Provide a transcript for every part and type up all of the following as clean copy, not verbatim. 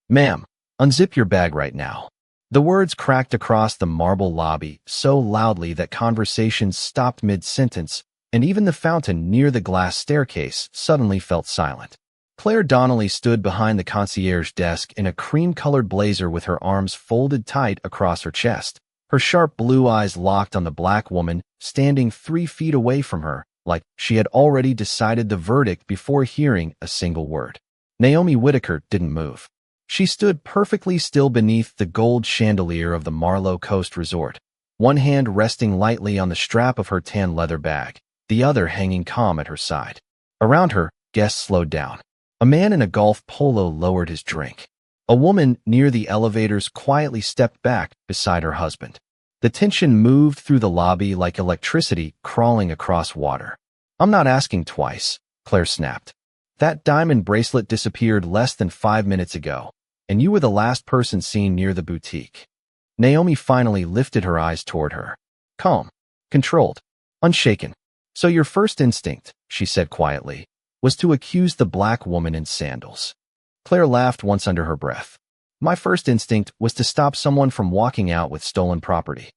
Ma'am, unzip your bag right now. The words cracked across the marble lobby so loudly that conversations stopped mid-sentence, and even the fountain near the glass staircase suddenly felt silent. Claire Donnelly stood behind the concierge desk in a cream-colored blazer with her arms folded tight across her chest, her sharp blue eyes locked on the black woman standing 3 feet away from her, like she had already decided the verdict before hearing a single word. Naomi Whitaker didn't move. She stood perfectly still beneath the gold chandelier of the Marlow Coast Resort, one hand resting lightly on the strap of her tan leather bag, the other hanging calm at her side. Around her, guests slowed down. A man in a golf polo lowered his drink. A woman near the elevators quietly stepped back beside her husband. The tension moved through the lobby like electricity crawling across water. "I'm not asking twice," Claire snapped. "That diamond bracelet disappeared less than 5 minutes ago, and you were the last person seen near the boutique." Naomi finally lifted her eyes toward her. Calm, controlled, unshaken. "So your first instinct," she said quietly, "was to accuse the black woman in sandals." Claire laughed once under her breath. "My first instinct was to stop someone from walking out with stolen property."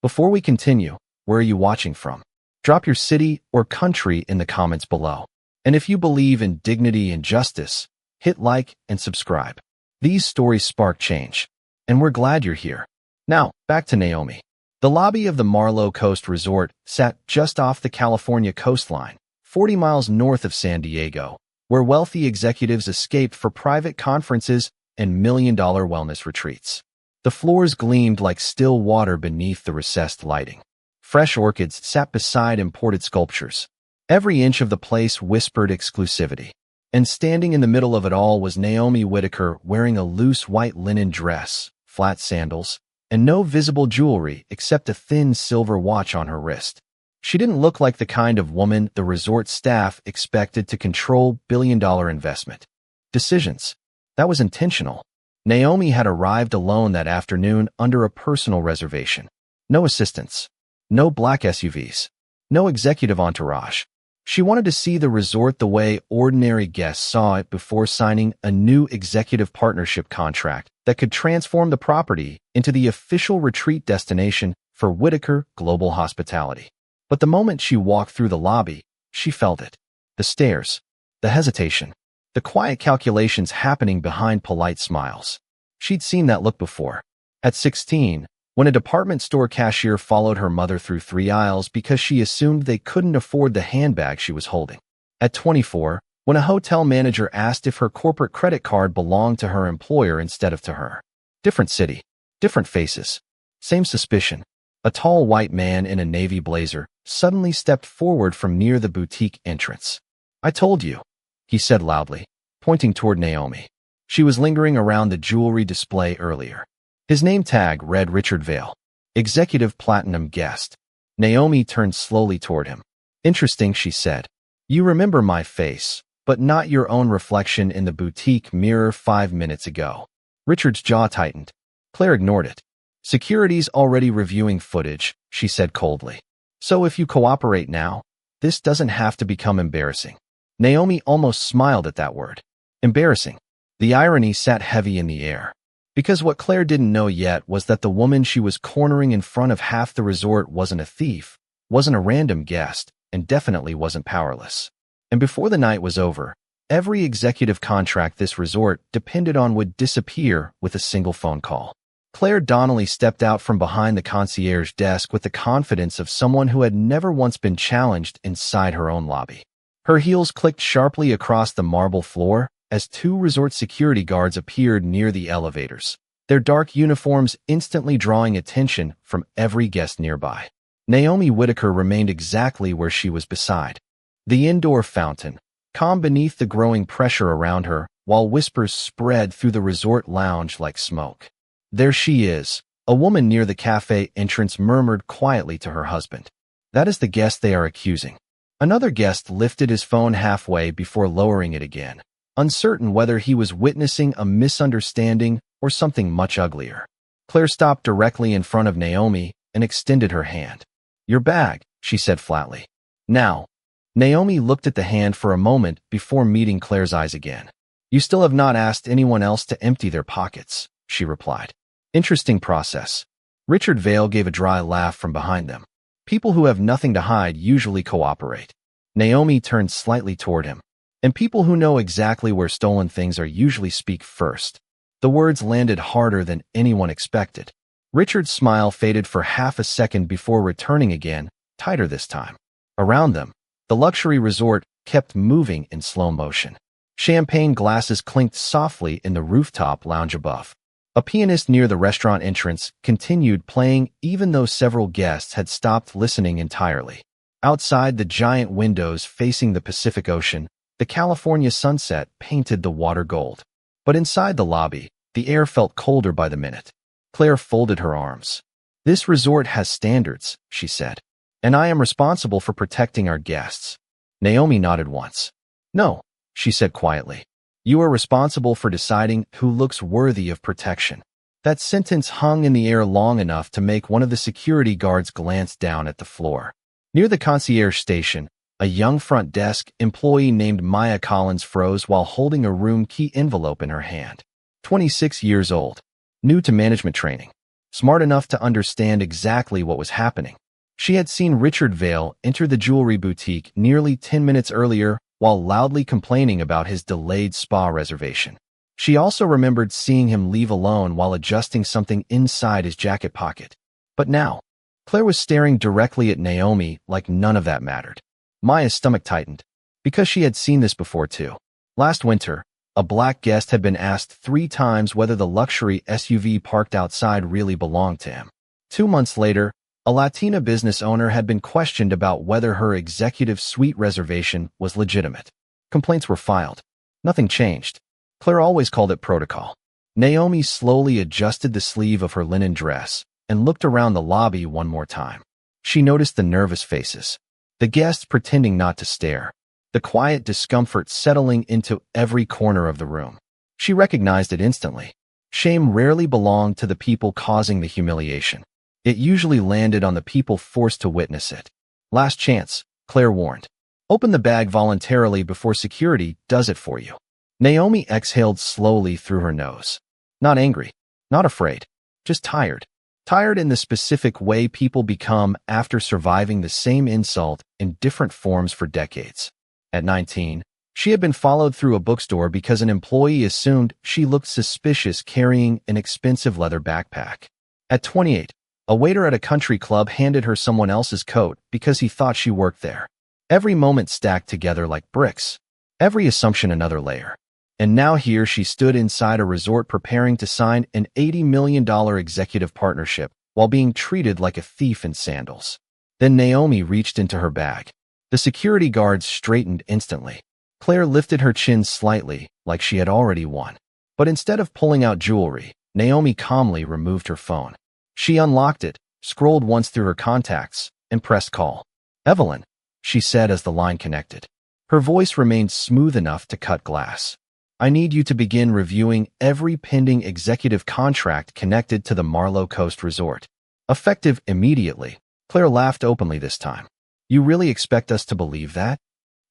Before we continue, where are you watching from? Drop your city or country in the comments below. And if you believe in dignity and justice, hit like and subscribe. These stories spark change, and we're glad you're here. Now, back to Naomi. The lobby of the Marlow Coast Resort sat just off the California coastline, 40 miles north of San Diego, where wealthy executives escaped for private conferences and million-dollar wellness retreats. The floors gleamed like still water beneath the recessed lighting. Fresh orchids sat beside imported sculptures. Every inch of the place whispered exclusivity. And standing in the middle of it all was Naomi Whitaker wearing a loose white linen dress, flat sandals, and no visible jewelry except a thin silver watch on her wrist. She didn't look like the kind of woman the resort staff expected to control billion-dollar investment decisions. That was intentional. Naomi had arrived alone that afternoon under a personal reservation. No assistants. No black SUVs. No executive entourage. She wanted to see the resort the way ordinary guests saw it before signing a new executive partnership contract that could transform the property into the official retreat destination for Whitaker Global Hospitality. But the moment she walked through the lobby, she felt it. The stares, the hesitation, the quiet calculations happening behind polite smiles. She'd seen that look before. At 16, when a department store cashier followed her mother through 3 aisles because she assumed they couldn't afford the handbag she was holding. At 24, when a hotel manager asked if her corporate credit card belonged to her employer instead of to her. Different city, different faces, same suspicion. A tall white man in a navy blazer suddenly stepped forward from near the boutique entrance. "I told you," he said loudly, pointing toward Naomi. She was lingering around the jewelry display earlier. His name tag read Richard Vale, Executive Platinum Guest. Naomi turned slowly toward him. "Interesting," she said. "You remember my face, but not your own reflection in the boutique mirror 5 minutes ago." Richard's jaw tightened. Claire ignored it. "Security's already reviewing footage," she said coldly. "So if you cooperate now, this doesn't have to become embarrassing." Naomi almost smiled at that word. Embarrassing. The irony sat heavy in the air. Because what Claire didn't know yet was that the woman she was cornering in front of half the resort wasn't a thief, wasn't a random guest, and definitely wasn't powerless. And before the night was over, every executive contract this resort depended on would disappear with a single phone call. Claire Donnelly stepped out from behind the concierge desk with the confidence of someone who had never once been challenged inside her own lobby. Her heels clicked sharply across the marble floor as 2 resort security guards appeared near the elevators, their dark uniforms instantly drawing attention from every guest nearby. Naomi Whitaker remained exactly where she was beside the indoor fountain, calm beneath the growing pressure around her, while whispers spread through the resort lounge like smoke. "There she is," a woman near the cafe entrance murmured quietly to her husband. "That is the guest they are accusing." Another guest lifted his phone halfway before lowering it again, uncertain whether he was witnessing a misunderstanding or something much uglier. Claire stopped directly in front of Naomi and extended her hand. "Your bag," she said flatly. "Now." Naomi looked at the hand for a moment before meeting Claire's eyes again. You still have not asked anyone else to empty their pockets, she replied. Interesting process. Richard Vale gave a dry laugh from behind them. People who have nothing to hide usually cooperate. Naomi turned slightly toward him. And people who know exactly where stolen things are usually speak first. The words landed harder than anyone expected. Richard's smile faded for half a second before returning again, tighter this time. Around them, the luxury resort kept moving in slow motion. Champagne glasses clinked softly in the rooftop lounge above. A pianist near the restaurant entrance continued playing even though several guests had stopped listening entirely. Outside the giant windows facing the Pacific Ocean, the California sunset painted the water gold. But inside the lobby, the air felt colder by the minute. Claire folded her arms. This resort has standards, she said. And I am responsible for protecting our guests. Naomi nodded once. No, she said quietly. You are responsible for deciding who looks worthy of protection. That sentence hung in the air long enough to make one of the security guards glance down at the floor. Near the concierge station, a young front desk employee named Maya Collins froze while holding a room key envelope in her hand. 26 years old, new to management training, smart enough to understand exactly what was happening. She had seen Richard Vale enter the jewelry boutique nearly 10 minutes earlier while loudly complaining about his delayed spa reservation. She also remembered seeing him leave alone while adjusting something inside his jacket pocket. But now, Claire was staring directly at Naomi like none of that mattered. Maya's stomach tightened, because she had seen this before too. Last winter, a black guest had been asked 3 times whether the luxury SUV parked outside really belonged to him. 2 months later, a Latina business owner had been questioned about whether her executive suite reservation was legitimate. Complaints were filed. Nothing changed. Claire always called it protocol. Naomi slowly adjusted the sleeve of her linen dress and looked around the lobby one more time. She noticed the nervous faces, the guests pretending not to stare, the quiet discomfort settling into every corner of the room. She recognized it instantly. Shame rarely belonged to the people causing the humiliation. It usually landed on the people forced to witness it. Last chance, Claire warned. Open the bag voluntarily before security does it for you. Naomi exhaled slowly through her nose. Not angry, not afraid, just tired. Tired in the specific way people become after surviving the same insult in different forms for decades. At 19, she had been followed through a bookstore because an employee assumed she looked suspicious carrying an expensive leather backpack. At 28, a waiter at a country club handed her someone else's coat because he thought she worked there. Every moment stacked together like bricks. Every assumption another layer. And now here she stood inside a resort preparing to sign an $80 million executive partnership while being treated like a thief in sandals. Then Naomi reached into her bag. The security guards straightened instantly. Claire lifted her chin slightly, like she had already won. But instead of pulling out jewelry, Naomi calmly removed her phone. She unlocked it, scrolled once through her contacts, and pressed call. Evelyn, she said as the line connected. Her voice remained smooth enough to cut glass. I need you to begin reviewing every pending executive contract connected to the Marlow Coast Resort. Effective immediately. Claire laughed openly this time. You really expect us to believe that?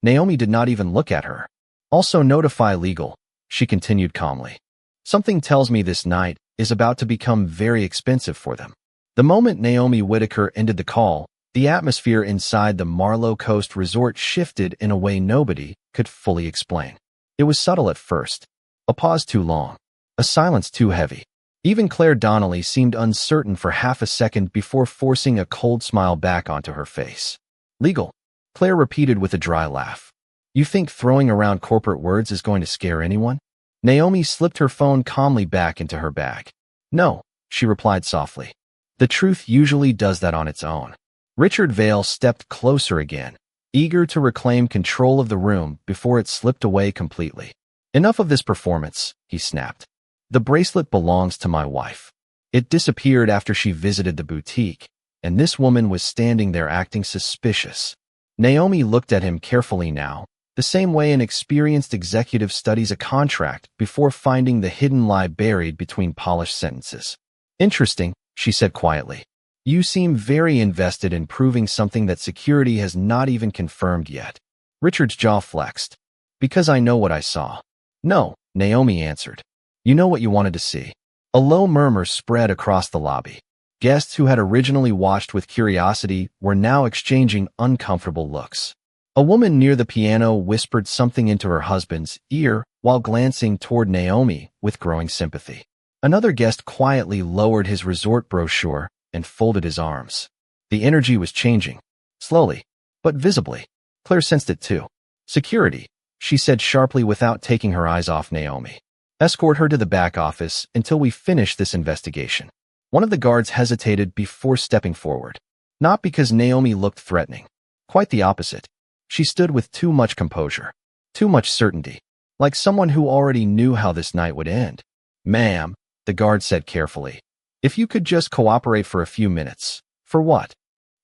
Naomi did not even look at her. Also notify legal, she continued calmly. Something tells me this night is about to become very expensive for them. The moment Naomi Whitaker ended the call, the atmosphere inside the Marlow Coast Resort shifted in a way nobody could fully explain. It was subtle at first, a pause too long, a silence too heavy. Even Claire Donnelly seemed uncertain for half a second before forcing a cold smile back onto her face. Legal, Claire repeated with a dry laugh. You think throwing around corporate words is going to scare anyone? Naomi slipped her phone calmly back into her bag. No, she replied softly. The truth usually does that on its own. Richard Vale stepped closer again, eager to reclaim control of the room before it slipped away completely. Enough of this performance, he snapped. The bracelet belongs to my wife. It disappeared after she visited the boutique, and this woman was standing there acting suspicious. Naomi looked at him carefully now, the same way an experienced executive studies a contract before finding the hidden lie buried between polished sentences. Interesting, she said quietly. You seem very invested in proving something that security has not even confirmed yet. Richard's jaw flexed. Because I know what I saw. No, Naomi answered. You know what you wanted to see. A low murmur spread across the lobby. Guests who had originally watched with curiosity were now exchanging uncomfortable looks. A woman near the piano whispered something into her husband's ear while glancing toward Naomi with growing sympathy. Another guest quietly lowered his resort brochure and folded his arms. The energy was changing, slowly, but visibly. Claire sensed it too. Security, she said sharply without taking her eyes off Naomi. Escort her to the back office until we finish this investigation. One of the guards hesitated before stepping forward. Not because Naomi looked threatening. Quite the opposite. She stood with too much composure, too much certainty, like someone who already knew how this night would end. Ma'am, the guard said carefully, if you could just cooperate for a few minutes. For what?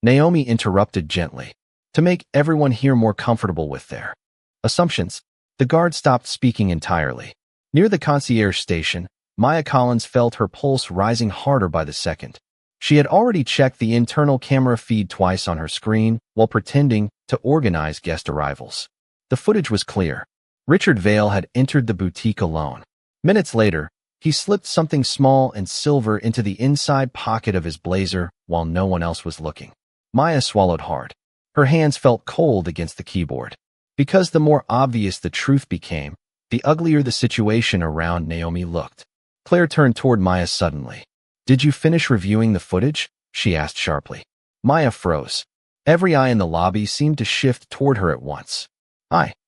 Naomi interrupted gently. To make everyone here more comfortable with their assumptions. The guard stopped speaking entirely. Near the concierge station, Maya Collins felt her pulse rising harder by the second. She had already checked the internal camera feed twice on her screen while pretending to organize guest arrivals. The footage was clear. Richard Vale had entered the boutique alone. Minutes later, he slipped something small and silver into the inside pocket of his blazer while no one else was looking. Maya swallowed hard. Her hands felt cold against the keyboard. Because the more obvious the truth became, the uglier the situation around Naomi looked. Claire turned toward Maya suddenly. Did you finish reviewing the footage? She asked sharply. Maya froze. Every eye in the lobby seemed to shift toward her at once.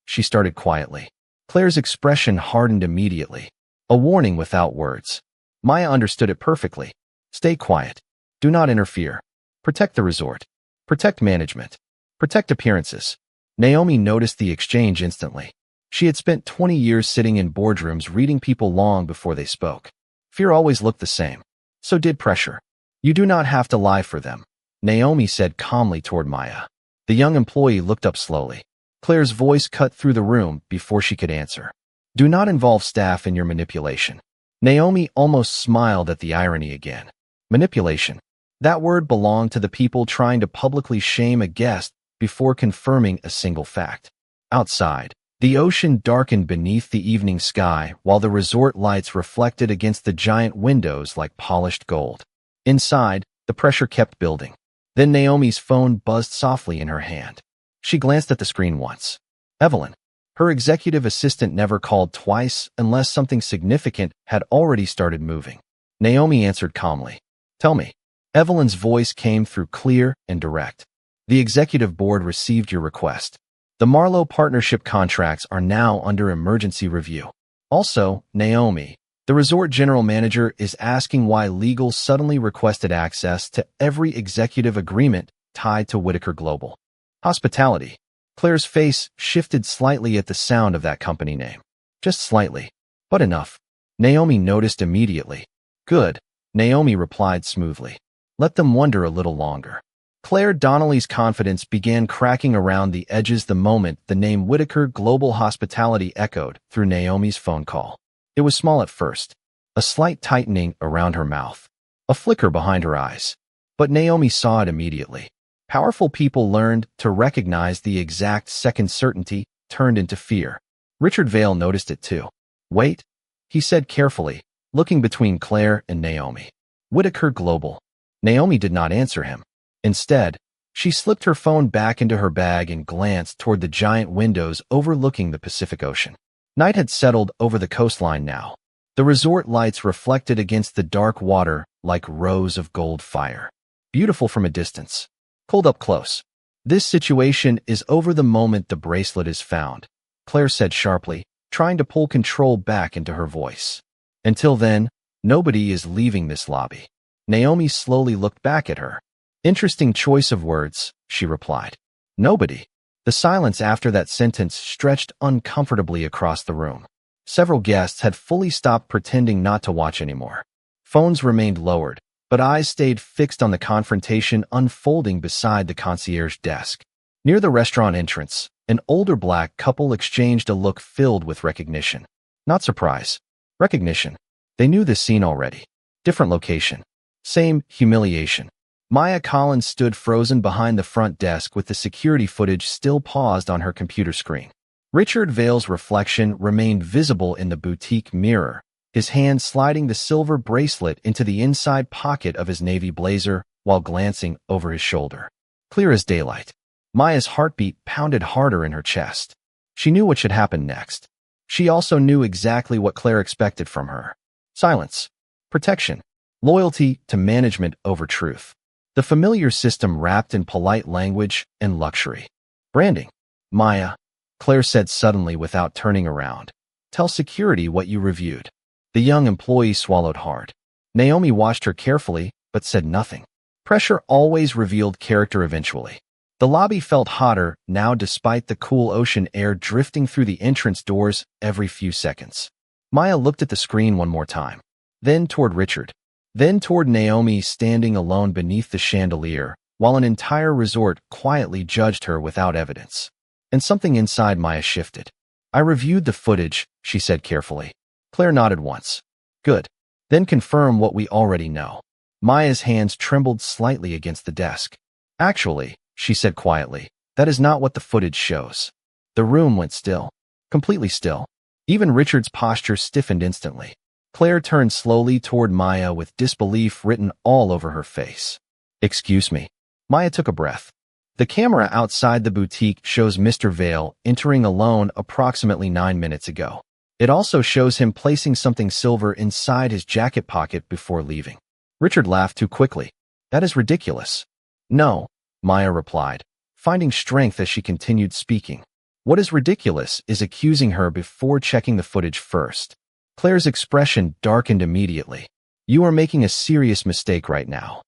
She started quietly. Claire's expression hardened immediately. A warning without words. Maya understood it perfectly. Stay quiet. Do not interfere. Protect the resort. Protect management. Protect appearances. Naomi noticed the exchange instantly. She had spent 20 years sitting in boardrooms reading people long before they spoke. Fear always looked the same. So did pressure. You do not have to lie for them, Naomi said calmly toward Maya. The young employee looked up slowly. Claire's voice cut through the room before she could answer. Do not involve staff in your manipulation. Naomi almost smiled at the irony again. Manipulation. That word belonged to the people trying to publicly shame a guest before confirming a single fact. Outside, the ocean darkened beneath the evening sky while the resort lights reflected against the giant windows like polished gold. Inside, the pressure kept building. Then Naomi's phone buzzed softly in her hand. She glanced at the screen once. Evelyn. Her executive assistant never called twice unless something significant had already started moving. Naomi answered calmly. Tell me. Evelyn's voice came through clear and direct. The executive board received your request. The Marlowe partnership contracts are now under emergency review. Also, Naomi, the resort general manager is asking why legal suddenly requested access to every executive agreement tied to Whitaker Global Hospitality. Claire's face shifted slightly at the sound of that company name. Just slightly, but enough. Naomi noticed immediately. Good, Naomi replied smoothly. Let them wonder a little longer. Claire Donnelly's confidence began cracking around the edges the moment the name Whitaker Global Hospitality echoed through Naomi's phone call. It was small at first, a slight tightening around her mouth, a flicker behind her eyes. But Naomi saw it immediately. Powerful people learned to recognize the exact second certainty turned into fear. Richard Vale noticed it too. Wait, he said carefully, looking between Claire and Naomi. Whitaker Global. Naomi did not answer him. Instead, she slipped her phone back into her bag and glanced toward the giant windows overlooking the Pacific Ocean. Night had settled over the coastline now. The resort lights reflected against the dark water like rows of gold fire. Beautiful from a distance. Cold up close. This situation is over the moment the bracelet is found, Claire said sharply, trying to pull control back into her voice. Until then, nobody is leaving this lobby. Naomi slowly looked back at her. Interesting choice of words, she replied. Nobody. The silence after that sentence stretched uncomfortably across the room. Several guests had fully stopped pretending not to watch anymore. Phones remained lowered, but eyes stayed fixed on the confrontation unfolding beside the concierge desk. Near the restaurant entrance, an older black couple exchanged a look filled with recognition. Not surprise. Recognition. They knew this scene already. Different location. Same humiliation. Maya Collins stood frozen behind the front desk with the security footage still paused on her computer screen. Richard Vale's reflection remained visible in the boutique mirror, his hand sliding the silver bracelet into the inside pocket of his navy blazer while glancing over his shoulder. Clear as daylight. Maya's heartbeat pounded harder in her chest. She knew what should happen next. She also knew exactly what Claire expected from her. Silence. Protection. Loyalty to management over truth. The familiar system wrapped in polite language and luxury. Branding. Maya, Claire said suddenly without turning around. Tell security what you reviewed. The young employee swallowed hard. Naomi watched her carefully, but said nothing. Pressure always revealed character eventually. The lobby felt hotter now despite the cool ocean air drifting through the entrance doors every few seconds. Maya looked at the screen one more time. Then toward Richard. Then toward Naomi standing alone beneath the chandelier, while an entire resort quietly judged her without evidence. And something inside Maya shifted. I reviewed the footage, she said carefully. Claire nodded once. Good. Then confirm what we already know. Maya's hands trembled slightly against the desk. Actually, she said quietly, that is not what the footage shows. The room went still. Completely still. Even Richard's posture stiffened instantly. Claire turned slowly toward Maya with disbelief written all over her face. Excuse me. Maya took a breath. The camera outside the boutique shows Mr. Vale entering alone approximately 9 minutes ago. It also shows him placing something silver inside his jacket pocket before leaving. Richard laughed too quickly. That is ridiculous. No, Maya replied, finding strength as she continued speaking. What is ridiculous is accusing her before checking the footage first. Claire's expression darkened immediately. You are making a serious mistake right now.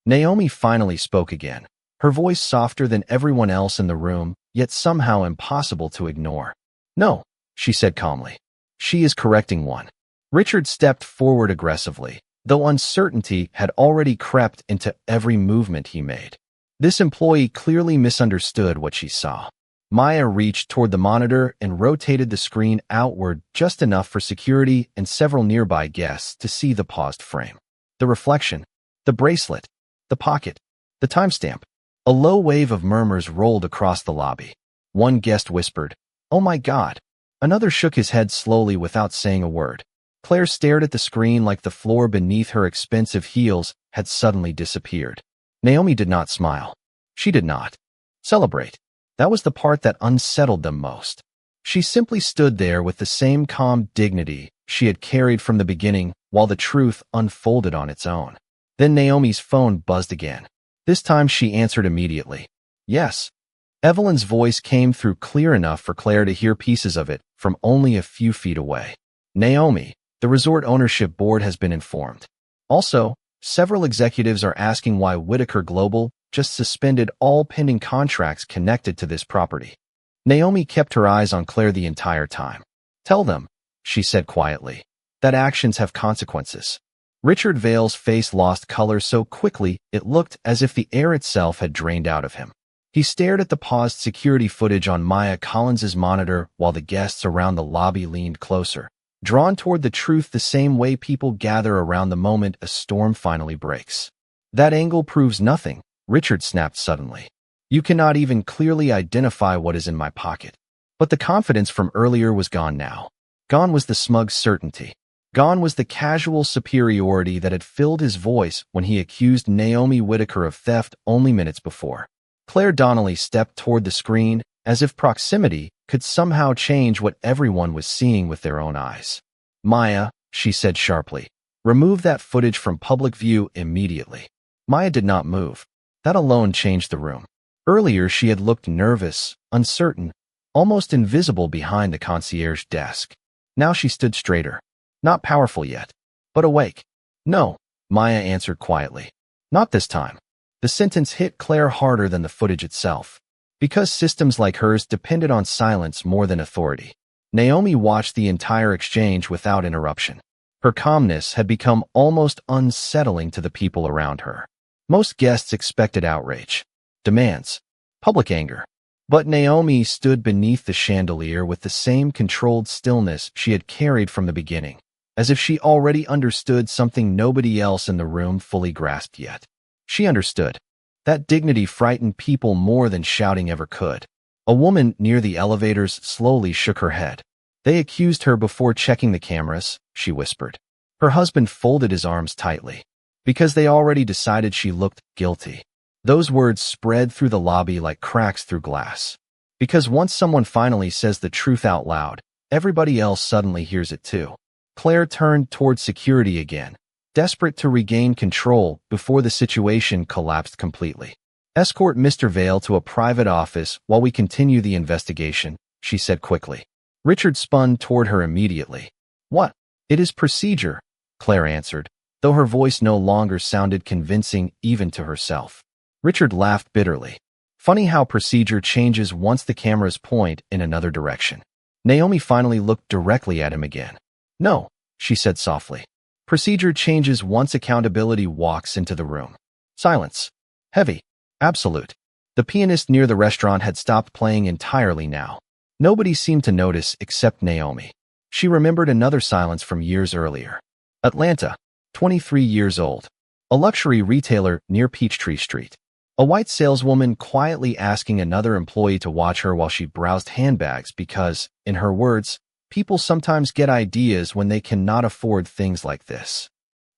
Naomi finally spoke again, her voice softer than everyone else in the room, yet somehow impossible to ignore. No, she said calmly. She is correcting one. Richard stepped forward aggressively, though uncertainty had already crept into every movement he made. This employee clearly misunderstood what she saw. Maya reached toward the monitor and rotated the screen outward just enough for security and several nearby guests to see the paused frame. The reflection, the bracelet, the pocket, the timestamp. A low wave of murmurs rolled across the lobby. One guest whispered, "Oh my God." Another shook his head slowly without saying a word. Claire stared at the screen like the floor beneath her expensive heels had suddenly disappeared. Naomi did not smile. She did not celebrate. That was the part that unsettled them most. She simply stood there with the same calm dignity she had carried from the beginning while the truth unfolded on its own. Then Naomi's phone buzzed again. This time she answered immediately. Yes. Evelyn's voice came through clear enough for Claire to hear pieces of it from only a few feet away. Naomi, the resort ownership board has been informed. Also, several executives are asking why Whitaker Global just suspended all pending contracts connected to this property. Naomi kept her eyes on Claire the entire time. Tell them, she said quietly, that actions have consequences. Richard Vale's face lost color so quickly it looked as if the air itself had drained out of him. He stared at the paused security footage on Maya Collins's monitor while the guests around the lobby leaned closer, drawn toward the truth the same way people gather around the moment a storm finally breaks. That angle proves nothing, Richard snapped suddenly. You cannot even clearly identify what is in my pocket. But the confidence from earlier was gone now. Gone was the smug certainty. Gone was the casual superiority that had filled his voice when he accused Naomi Whitaker of theft only minutes before. Claire Donnelly stepped toward the screen as if proximity could somehow change what everyone was seeing with their own eyes. Maya, she said sharply, remove that footage from public view immediately. Maya did not move. That alone changed the room. Earlier she had looked nervous, uncertain, almost invisible behind the concierge desk. Now she stood straighter. Not powerful yet, but awake. No, Maya answered quietly. Not this time. The sentence hit Claire harder than the footage itself. Because systems like hers depended on silence more than authority. Naomi watched the entire exchange without interruption. Her calmness had become almost unsettling to the people around her. Most guests expected outrage, demands, public anger. But Naomi stood beneath the chandelier with the same controlled stillness she had carried from the beginning, as if she already understood something nobody else in the room fully grasped yet. She understood. That dignity frightened people more than shouting ever could. A woman near the elevators slowly shook her head. They accused her before checking the cameras, she whispered. Her husband folded his arms tightly. Because they already decided she looked guilty. Those words spread through the lobby like cracks through glass. Because once someone finally says the truth out loud, everybody else suddenly hears it too. Claire turned toward security again, desperate to regain control before the situation collapsed completely. Escort Mr. Vale to a private office while we continue the investigation, she said quickly. Richard spun toward her immediately. What? It is procedure, Claire answered, though her voice no longer sounded convincing even to herself. Richard laughed bitterly. Funny how procedure changes once the cameras point in another direction. Naomi finally looked directly at him again. No, she said softly. Procedure changes once accountability walks into the room. Silence. Heavy. Absolute. The pianist near the restaurant had stopped playing entirely now. Nobody seemed to notice except Naomi. She remembered another silence from years earlier. Atlanta, 23 years old. A luxury retailer near Peachtree Street. A white saleswoman quietly asking another employee to watch her while she browsed handbags because, in her words, people sometimes get ideas when they cannot afford things like this.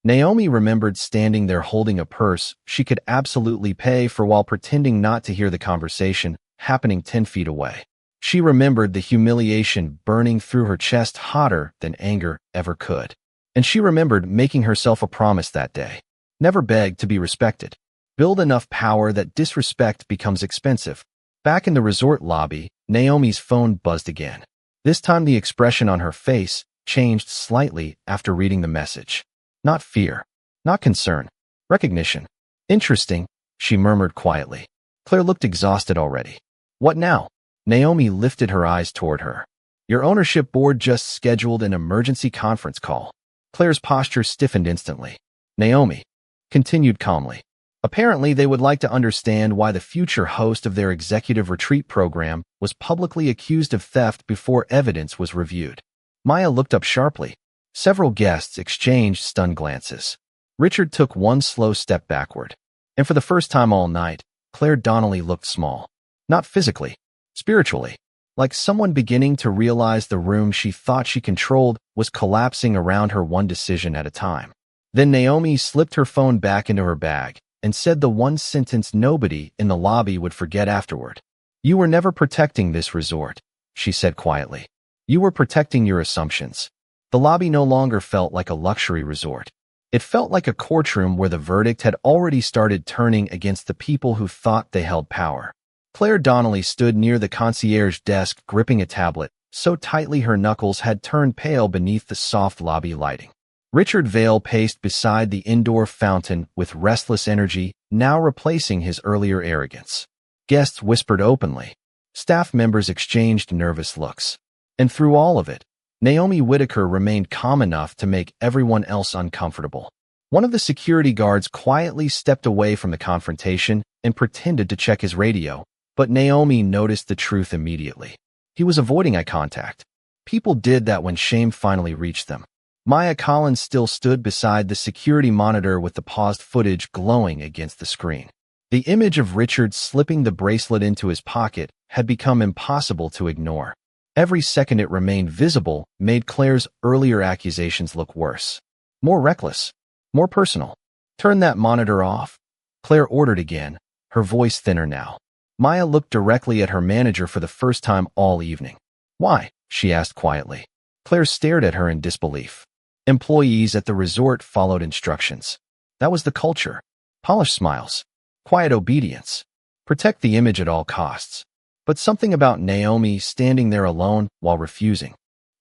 Naomi remembered standing there holding a purse she could absolutely pay for while pretending not to hear the conversation happening 10 feet away. She remembered the humiliation burning through her chest hotter than anger ever could. And she remembered making herself a promise that day. Never beg to be respected. Build enough power that disrespect becomes expensive. Back in the resort lobby, Naomi's phone buzzed again. This time the expression on her face changed slightly after reading the message. Not fear. Not concern. Recognition. Interesting, she murmured quietly. Claire looked exhausted already. What now? Naomi lifted her eyes toward her. Your ownership board just scheduled an emergency conference call. Claire's posture stiffened instantly. Naomi continued calmly. Apparently, they would like to understand why the future host of their executive retreat program was publicly accused of theft before evidence was reviewed. Maya looked up sharply. Several guests exchanged stunned glances. Richard took one slow step backward. And for the first time all night, Claire Donnelly looked small. Not physically, spiritually. Like someone beginning to realize the room she thought she controlled was collapsing around her one decision at a time. Then Naomi slipped her phone back into her bag and said the one sentence nobody in the lobby would forget afterward. You were never protecting this resort, she said quietly. You were protecting your assumptions. The lobby no longer felt like a luxury resort. It felt like a courtroom where the verdict had already started turning against the people who thought they held power. Claire Donnelly stood near the concierge desk gripping a tablet, so tightly her knuckles had turned pale beneath the soft lobby lighting. Richard Vale paced beside the indoor fountain with restless energy, now replacing his earlier arrogance. Guests whispered openly. Staff members exchanged nervous looks. And through all of it, Naomi Whitaker remained calm enough to make everyone else uncomfortable. One of the security guards quietly stepped away from the confrontation and pretended to check his radio, but Naomi noticed the truth immediately. He was avoiding eye contact. People did that when shame finally reached them. Maya Collins still stood beside the security monitor with the paused footage glowing against the screen. The image of Richard slipping the bracelet into his pocket had become impossible to ignore. Every second it remained visible made Claire's earlier accusations look worse. More reckless. More personal. Turn that monitor off, Claire ordered again, her voice thinner now. Maya looked directly at her manager for the first time all evening. Why? She asked quietly. Claire stared at her in disbelief. Employees at the resort followed instructions. That was the culture. Polished smiles. Quiet obedience. Protect the image at all costs. But something about Naomi standing there alone while refusing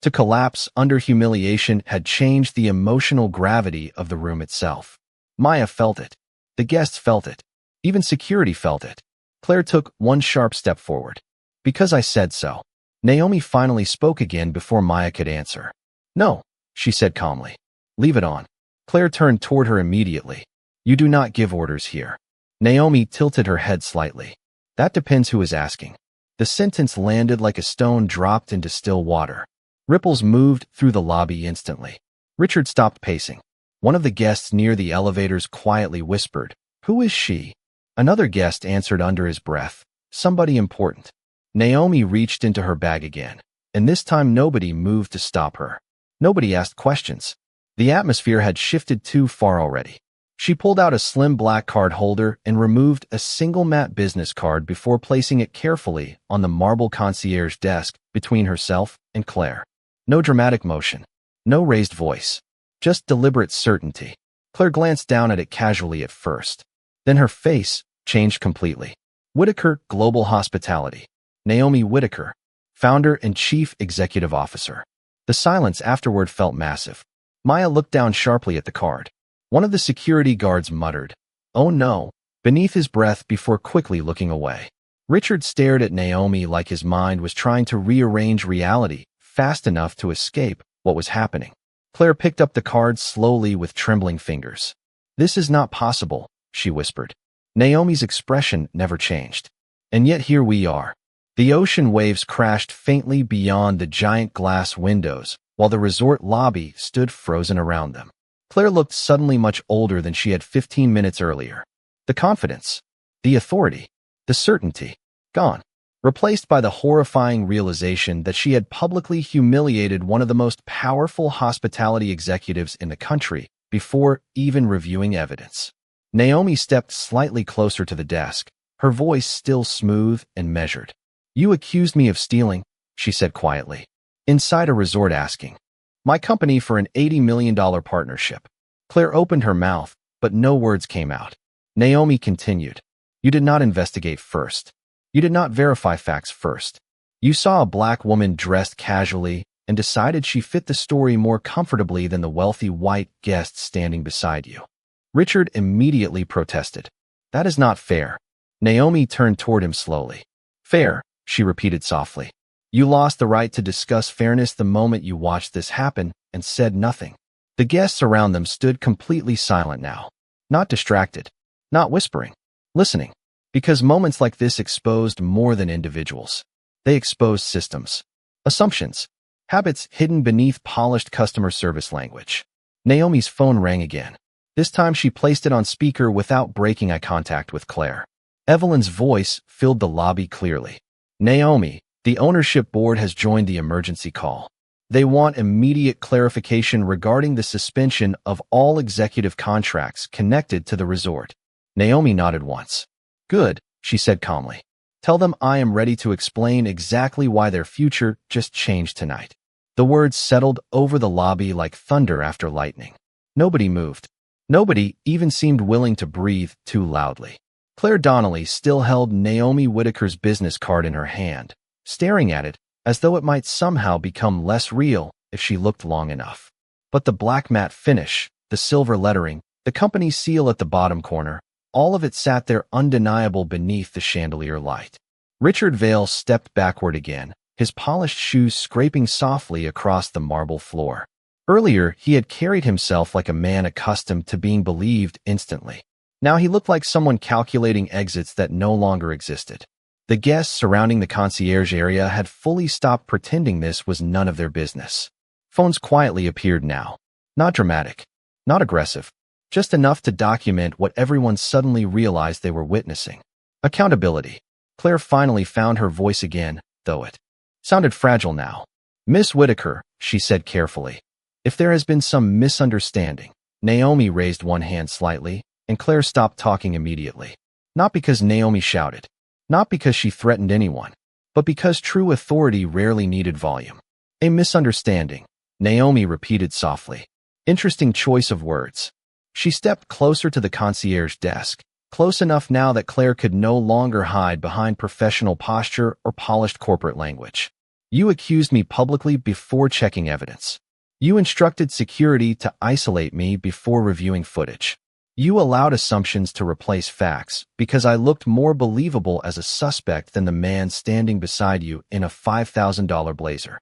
to collapse under humiliation had changed the emotional gravity of the room itself. Maya felt it. The guests felt it. Even security felt it. Claire took one sharp step forward. Because I said so. Naomi finally spoke again before Maya could answer. No, she said calmly. Leave it on. Claire turned toward her immediately. You do not give orders here. Naomi tilted her head slightly. That depends who is asking. The sentence landed like a stone dropped into still water. Ripples moved through the lobby instantly. Richard stopped pacing. One of the guests near the elevators quietly whispered, Who is she? Another guest answered under his breath, Somebody important. Naomi reached into her bag again, and this time nobody moved to stop her. Nobody asked questions. The atmosphere had shifted too far already. She pulled out a slim black card holder and removed a single matte business card before placing it carefully on the marble concierge desk between herself and Claire. No dramatic motion, no raised voice, just deliberate certainty. Claire glanced down at it casually at first. Then her face changed completely. Whitaker Global Hospitality. Naomi Whitaker, founder and chief executive officer. The silence afterward felt massive. Maya looked down sharply at the card. One of the security guards muttered, "Oh no," beneath his breath before quickly looking away. Richard stared at Naomi like his mind was trying to rearrange reality fast enough to escape what was happening. Claire picked up the card slowly with trembling fingers. "This is not possible," she whispered. Naomi's expression never changed. And yet here we are. The ocean waves crashed faintly beyond the giant glass windows, while the resort lobby stood frozen around them. Claire looked suddenly much older than she had 15 minutes earlier. The confidence, the authority, the certainty, gone, replaced by the horrifying realization that she had publicly humiliated one of the most powerful hospitality executives in the country before even reviewing evidence. Naomi stepped slightly closer to the desk, her voice still smooth and measured. "You accused me of stealing," she said quietly, inside a resort asking, "my company for an $80 million partnership." Claire opened her mouth, but no words came out. Naomi continued, "You did not investigate first. You did not verify facts first. You saw a black woman dressed casually and decided she fit the story more comfortably than the wealthy white guest standing beside you." Richard immediately protested. "That is not fair." Naomi turned toward him slowly. "Fair," she repeated softly. "You lost the right to discuss fairness the moment you watched this happen and said nothing." The guests around them stood completely silent now. Not distracted, not whispering, listening. Because moments like this exposed more than individuals. They exposed systems, assumptions, habits hidden beneath polished customer service language. Naomi's phone rang again. This time she placed it on speaker without breaking eye contact with Claire. Evelyn's voice filled the lobby clearly. "Naomi, the ownership board has joined the emergency call. They want immediate clarification regarding the suspension of all executive contracts connected to the resort." Naomi nodded once. "Good," she said calmly. "Tell them I am ready to explain exactly why their future just changed tonight." The words settled over the lobby like thunder after lightning. Nobody moved. Nobody even seemed willing to breathe too loudly. Claire Donnelly still held Naomi Whitaker's business card in her hand, staring at it as though it might somehow become less real if she looked long enough. But the black matte finish, the silver lettering, the company seal at the bottom corner, all of it sat there undeniable beneath the chandelier light. Richard Vale stepped backward again, his polished shoes scraping softly across the marble floor. Earlier, he had carried himself like a man accustomed to being believed instantly. Now he looked like someone calculating exits that no longer existed. The guests surrounding the concierge area had fully stopped pretending this was none of their business. Phones quietly appeared now. Not dramatic, not aggressive, just enough to document what everyone suddenly realized they were witnessing. Accountability. Claire finally found her voice again, though it sounded fragile now. "Miss Whitaker," she said carefully. "If there has been some misunderstanding." Naomi raised one hand slightly, and Claire stopped talking immediately. Not because Naomi shouted, not because she threatened anyone, but because true authority rarely needed volume. "A misunderstanding," Naomi repeated softly. Interesting choice of words. She stepped closer to the concierge desk, close enough now that Claire could no longer hide behind professional posture or polished corporate language. "You accused me publicly before checking evidence. You instructed security to isolate me before reviewing footage. You allowed assumptions to replace facts because I looked more believable as a suspect than the man standing beside you in a $5,000 blazer."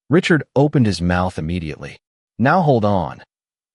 Richard opened his mouth immediately. "Now hold on."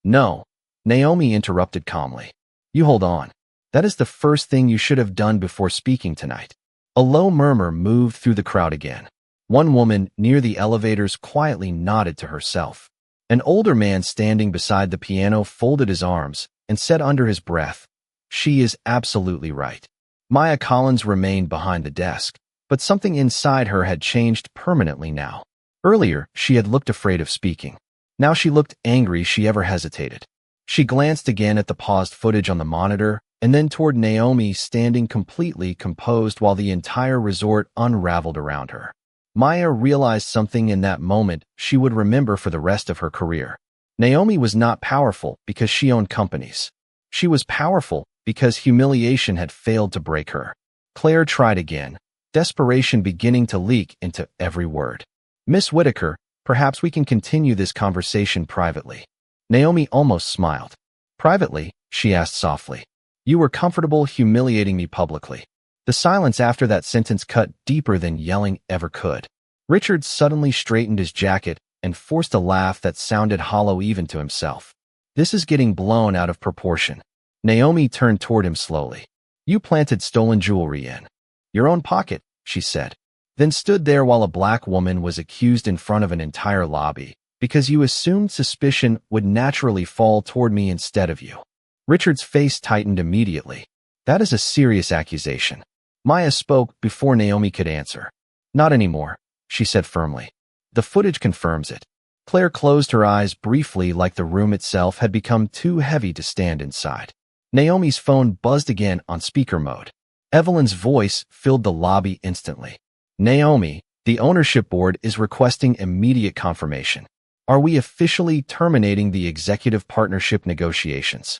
"No," Naomi interrupted calmly. "You hold on. That is the first thing you should have done before speaking tonight." A low murmur moved through the crowd again. One woman near the elevators quietly nodded to herself. An older man standing beside the piano folded his arms and said under his breath, "She is absolutely right." Maya Collins remained behind the desk, but something inside her had changed permanently now. Earlier, she had looked afraid of speaking. Now she looked angry she ever hesitated. She glanced again at the paused footage on the monitor, and then toward Naomi standing completely composed while the entire resort unraveled around her. Maya realized something in that moment she would remember for the rest of her career. Naomi was not powerful because she owned companies. She was powerful because humiliation had failed to break her. Claire tried again, desperation beginning to leak into every word. "Miss Whitaker, perhaps we can continue this conversation privately." Naomi almost smiled. "Privately?" she asked softly. "You were comfortable humiliating me publicly." The silence after that sentence cut deeper than yelling ever could. Richard suddenly straightened his jacket and forced a laugh that sounded hollow even to himself. "This is getting blown out of proportion." Naomi turned toward him slowly. "You planted stolen jewelry in your own pocket," she said, then stood there while a black woman was accused in front of an entire lobby, "because you assumed suspicion would naturally fall toward me instead of you." Richard's face tightened immediately. "That is a serious accusation." Maya spoke before Naomi could answer. "Not anymore," she said firmly. "The footage confirms it." Claire closed her eyes briefly like the room itself had become too heavy to stand inside. Naomi's phone buzzed again on speaker mode. Evelyn's voice filled the lobby instantly. "Naomi, the ownership board is requesting immediate confirmation. Are we officially terminating the executive partnership negotiations?"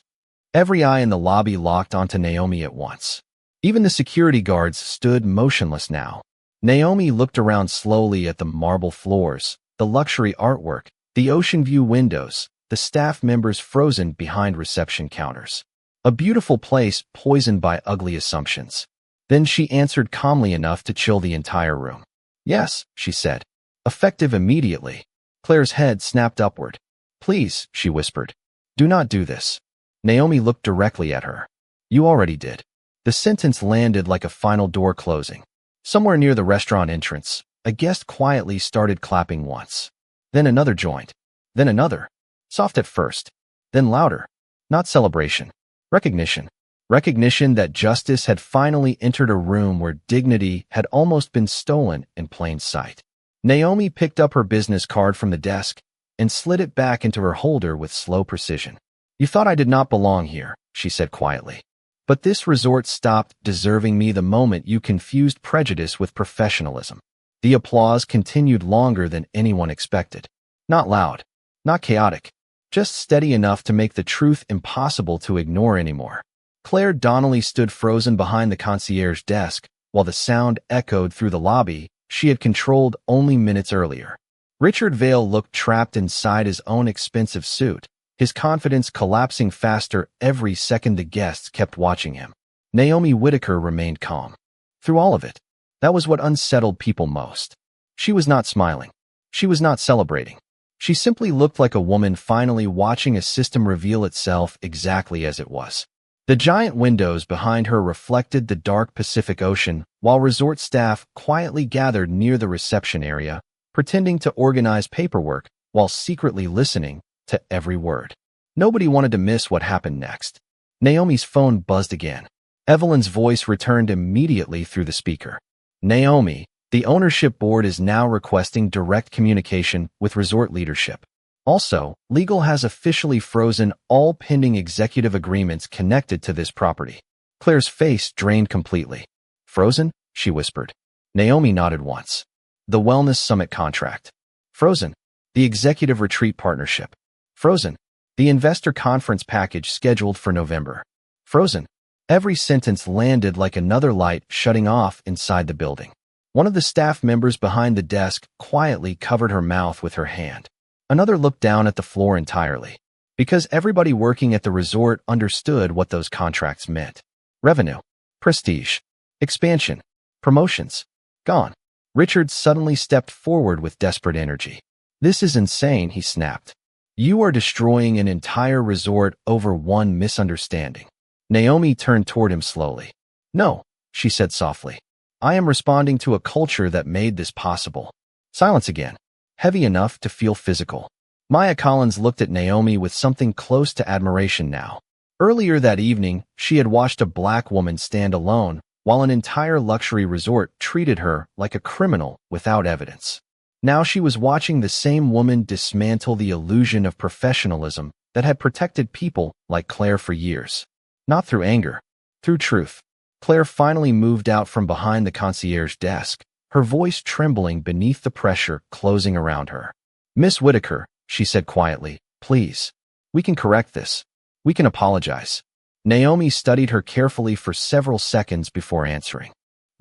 Every eye in the lobby locked onto Naomi at once. Even the security guards stood motionless now. Naomi looked around slowly at the marble floors, the luxury artwork, the ocean view windows, the staff members frozen behind reception counters. A beautiful place poisoned by ugly assumptions. Then she answered calmly enough to chill the entire room. "Yes," she said. "Effective immediately." Claire's head snapped upward. "Please," she whispered. "Do not do this." Naomi looked directly at her. "You already did." The sentence landed like a final door closing. Somewhere near the restaurant entrance, a guest quietly started clapping once. Then another joined. Then another. Soft at first. Then louder. Not celebration. Recognition. Recognition that justice had finally entered a room where dignity had almost been stolen in plain sight. Naomi picked up her business card from the desk and slid it back into her holder with slow precision. "You thought I did not belong here," she said quietly. "But this resort stopped deserving me the moment you confused prejudice with professionalism." The applause continued longer than anyone expected. Not loud, not chaotic, just steady enough to make the truth impossible to ignore anymore. Claire Donnelly stood frozen behind the concierge desk, while the sound echoed through the lobby she had controlled only minutes earlier. Richard Vale looked trapped inside his own expensive suit, his confidence collapsing faster every second the guests kept watching him. Naomi Whitaker remained calm. Through all of it, that was what unsettled people most. She was not smiling. She was not celebrating. She simply looked like a woman finally watching a system reveal itself exactly as it was. The giant windows behind her reflected the dark Pacific Ocean, while resort staff quietly gathered near the reception area, pretending to organize paperwork while secretly listening to every word. Nobody wanted to miss what happened next. Naomi's phone buzzed again. Evelyn's voice returned immediately through the speaker. "Naomi, the ownership board is now requesting direct communication with resort leadership. Also, legal has officially frozen all pending executive agreements connected to this property." Claire's face drained completely. "Frozen?" she whispered. Naomi nodded once. "The Wellness Summit contract. Frozen. The Executive Retreat Partnership. Frozen. The Investor Conference package scheduled for November. Frozen." Every sentence landed like another light shutting off inside the building. One of the staff members behind the desk quietly covered her mouth with her hand. Another looked down at the floor entirely. Because everybody working at the resort understood what those contracts meant. Revenue, prestige, expansion, promotions. Gone. Richard suddenly stepped forward with desperate energy. "This is insane," he snapped. "You are destroying an entire resort over one misunderstanding." Naomi turned toward him slowly. "No," she said softly. "I am responding to a culture that made this possible." Silence again, heavy enough to feel physical. Maya Collins looked at Naomi with something close to admiration now. Earlier that evening, she had watched a black woman stand alone, while an entire luxury resort treated her like a criminal without evidence. Now she was watching the same woman dismantle the illusion of professionalism that had protected people like Claire for years. Not through anger, through truth. Claire finally moved out from behind the concierge desk, her voice trembling beneath the pressure closing around her. "Miss Whitaker," she said quietly, "please. We can correct this. We can apologize." Naomi studied her carefully for several seconds before answering.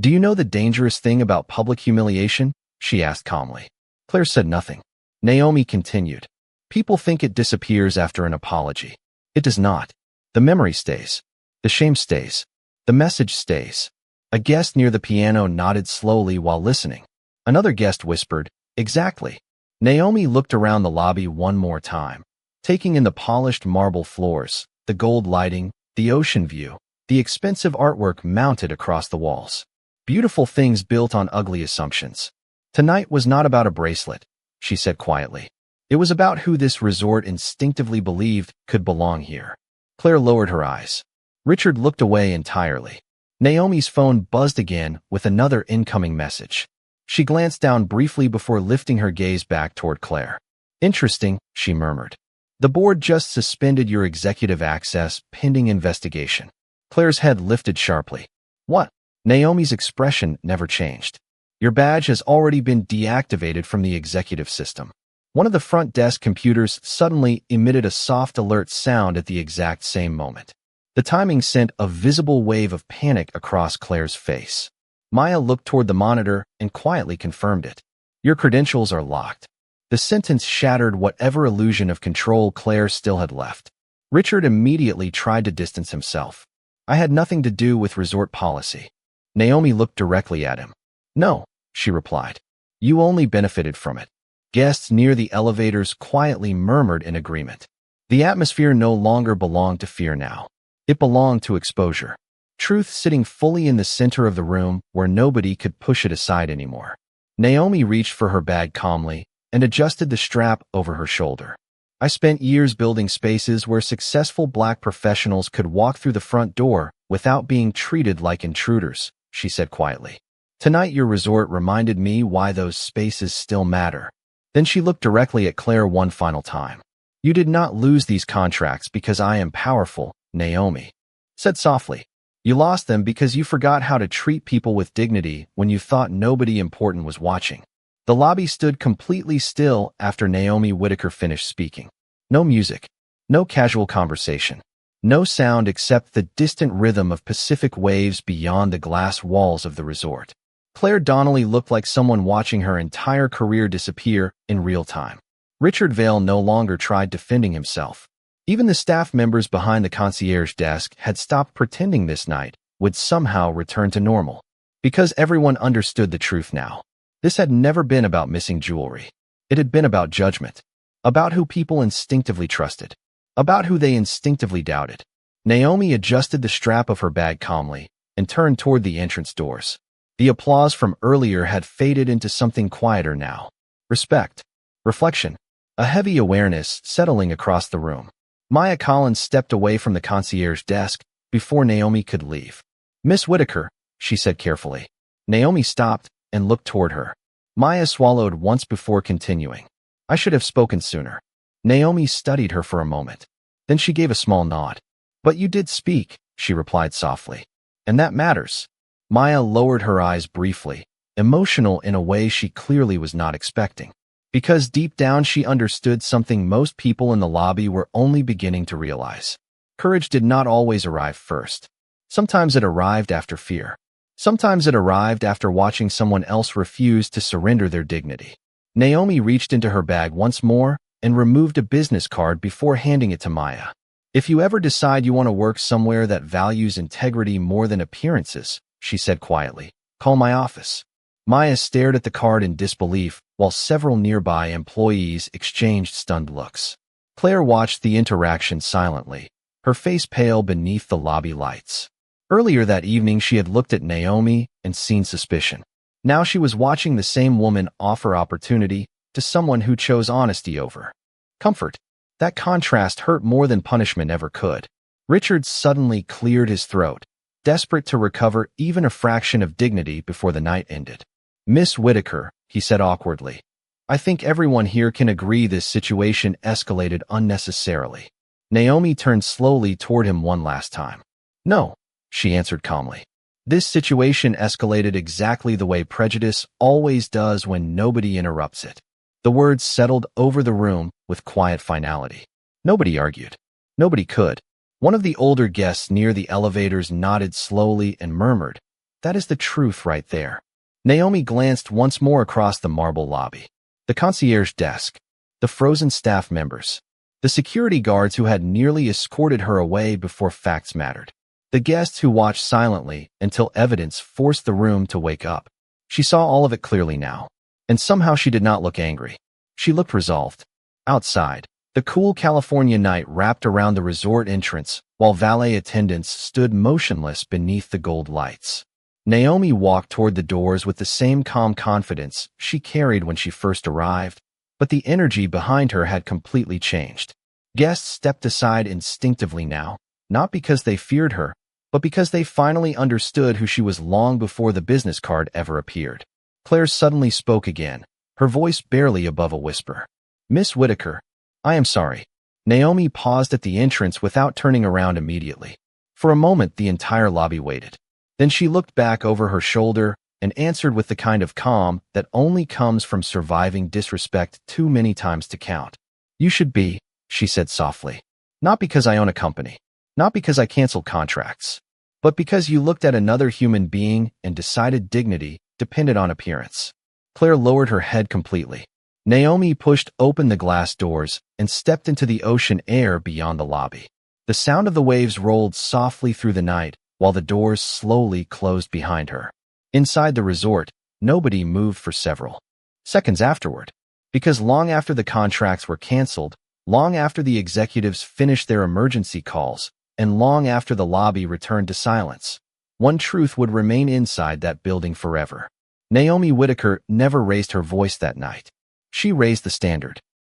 "Do you know the dangerous thing about public humiliation?" she asked calmly. Claire said nothing. Naomi continued. "People think it disappears after an apology. It does not. The memory stays. The shame stays. The message stays." A guest near the piano nodded slowly while listening. Another guest whispered, "Exactly." Naomi looked around the lobby one more time, taking in the polished marble floors, the gold lighting, the ocean view, the expensive artwork mounted across the walls. Beautiful things built on ugly assumptions. Tonight was not about a bracelet, she said quietly. It was about who this resort instinctively believed could belong here. Claire lowered her eyes. Richard looked away entirely. Naomi's phone buzzed again with another incoming message. She glanced down briefly before lifting her gaze back toward Claire. "Interesting," she murmured. "The board just suspended your executive access pending investigation." Claire's head lifted sharply. "What?" Naomi's expression never changed. "Your badge has already been deactivated from the executive system." One of the front desk computers suddenly emitted a soft alert sound at the exact same moment. The timing sent a visible wave of panic across Claire's face. Maya looked toward the monitor and quietly confirmed it. "Your credentials are locked." The sentence shattered whatever illusion of control Claire still had left. Richard immediately tried to distance himself. "I had nothing to do with resort policy." Naomi looked directly at him. "No," she replied. "You only benefited from it." Guests near the elevators quietly murmured in agreement. The atmosphere no longer belonged to fear now. It belonged to exposure. Truth sitting fully in the center of the room where nobody could push it aside anymore. Naomi reached for her bag calmly and adjusted the strap over her shoulder. "I spent years building spaces where successful Black professionals could walk through the front door without being treated like intruders," she said quietly. "Tonight your resort reminded me why those spaces still matter." Then she looked directly at Claire one final time. "You did not lose these contracts because I am powerful," Naomi said softly. "You lost them because you forgot how to treat people with dignity when you thought nobody important was watching." The lobby stood completely still after Naomi Whitaker finished speaking. No music, no casual conversation, no sound except the distant rhythm of Pacific waves beyond the glass walls of the resort. Claire Donnelly looked like someone watching her entire career disappear in real time. Richard Vale no longer tried defending himself. Even the staff members behind the concierge desk had stopped pretending this night would somehow return to normal. Because everyone understood the truth now. This had never been about missing jewelry. It had been about judgment. About who people instinctively trusted. About who they instinctively doubted. Naomi adjusted the strap of her bag calmly and turned toward the entrance doors. The applause from earlier had faded into something quieter now. Respect. Reflection. A heavy awareness settling across the room. Maya Collins stepped away from the concierge desk before Naomi could leave. "Miss Whitaker," she said carefully. Naomi stopped and looked toward her. Maya swallowed once before continuing. "I should have spoken sooner." Naomi studied her for a moment. Then she gave a small nod. "But you did speak," she replied softly. "And that matters." Maya lowered her eyes briefly, emotional in a way she clearly was not expecting. Because deep down she understood something most people in the lobby were only beginning to realize. Courage did not always arrive first. Sometimes it arrived after fear. Sometimes it arrived after watching someone else refuse to surrender their dignity. Naomi reached into her bag once more and removed a business card before handing it to Maya. "If you ever decide you want to work somewhere that values integrity more than appearances," she said quietly, "call my office." Maya stared at the card in disbelief while several nearby employees exchanged stunned looks. Claire watched the interaction silently, her face pale beneath the lobby lights. Earlier that evening she had looked at Naomi and seen suspicion. Now she was watching the same woman offer opportunity to someone who chose honesty over comfort. That contrast hurt more than punishment ever could. Richard suddenly cleared his throat. desperate to recover even a fraction of dignity before the night ended. "Miss Whitaker," he said awkwardly, "I think everyone here can agree this situation escalated unnecessarily." Naomi turned slowly toward him one last time. "No," she answered calmly. "This situation escalated exactly the way prejudice always does when nobody interrupts it." The words settled over the room with quiet finality. Nobody argued. Nobody could. One of the older guests near the elevators nodded slowly and murmured, "That is the truth right there." Naomi glanced once more across the marble lobby. The concierge desk, the frozen staff members, the security guards who had nearly escorted her away before facts mattered, the guests who watched silently until evidence forced the room to wake up. She saw all of it clearly now, and somehow she did not look angry. She looked resolved. Outside, the cool California night wrapped around the resort entrance while valet attendants stood motionless beneath the gold lights. Naomi walked toward the doors with the same calm confidence she carried when she first arrived, but the energy behind her had completely changed. Guests stepped aside instinctively now, not because they feared her, but because they finally understood who she was long before the business card ever appeared. Claire suddenly spoke again, her voice barely above a whisper. "Miss Whitaker, I am sorry." Naomi paused at the entrance without turning around immediately. For a moment, the entire lobby waited. Then she looked back over her shoulder and answered with the kind of calm that only comes from surviving disrespect too many times to count. "You should be," she said softly. "Not because I own a company, not because I canceled contracts, but because you looked at another human being and decided dignity depended on appearance." Claire lowered her head completely. Naomi pushed open the glass doors and stepped into the ocean air beyond the lobby. The sound of the waves rolled softly through the night while the doors slowly closed behind her. Inside the resort, nobody moved for several seconds afterward, because long after the contracts were canceled, long after the executives finished their emergency calls, and long after the lobby returned to silence, one truth would remain inside that building forever. Naomi Whitaker never raised her voice that night. She raised the standard.